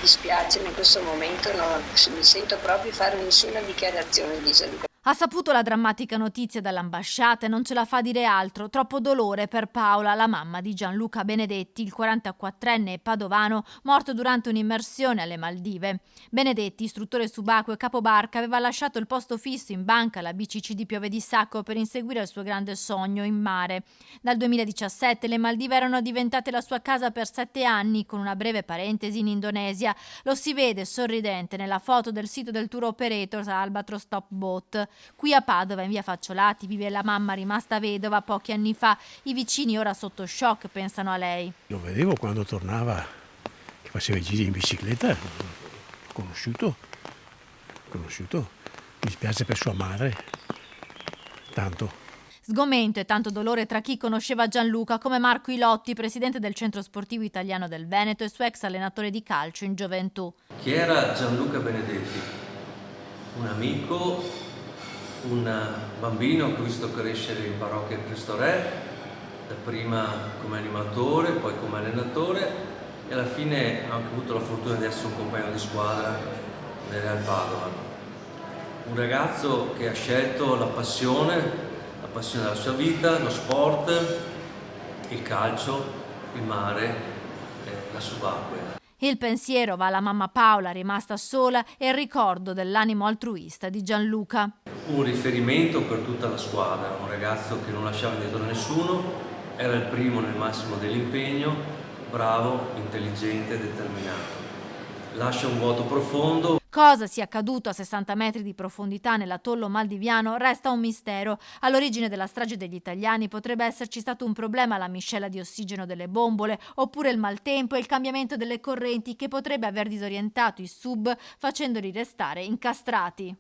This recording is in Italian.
dispiace, ma in questo momento non mi sento proprio fare nessuna dichiarazione, dice Luca. Ha saputo la drammatica notizia dall'ambasciata e non ce la fa dire altro. Troppo dolore per Paola, la mamma di Gianluca Benedetti, il 44enne padovano, morto durante un'immersione alle Maldive. Benedetti, istruttore subacqueo e capobarca, aveva lasciato il posto fisso in banca alla BCC di Piove di Sacco per inseguire il suo grande sogno in mare. Dal 2017 le Maldive erano diventate la sua casa per 7 anni, con una breve parentesi in Indonesia. Lo si vede sorridente nella foto del sito del tour operator Albatros Top Boat. Qui a Padova, in via Facciolati, vive la mamma rimasta vedova pochi anni fa. I vicini, ora sotto shock, pensano a lei. Lo vedevo quando tornava, che faceva i giri in bicicletta, conosciuto. Mi spiace per sua madre, tanto. Sgomento e tanto dolore tra chi conosceva Gianluca come Marco Ilotti, presidente del Centro Sportivo Italiano del Veneto e suo ex allenatore di calcio in gioventù. Chi era Gianluca Benedetti? Un amico, un bambino che ho visto crescere in parrocchia Cristo Re, dapprima come animatore, poi come allenatore e alla fine ho anche avuto la fortuna di essere un compagno di squadra nel Real Padova. Un ragazzo che ha scelto la passione della sua vita, lo sport, il calcio, il mare, la subacquea. Il pensiero va alla mamma Paola, rimasta sola, e il ricordo dell'animo altruista di Gianluca. Un riferimento per tutta la squadra, un ragazzo che non lasciava indietro nessuno, era il primo nel massimo dell'impegno, bravo, intelligente, determinato. Lascia un vuoto profondo. Cosa sia accaduto a 60 metri di profondità nell'atollo maldiviano resta un mistero. All'origine della strage degli italiani potrebbe esserci stato un problema alla miscela di ossigeno delle bombole, oppure il maltempo e il cambiamento delle correnti che potrebbe aver disorientato i sub facendoli restare incastrati.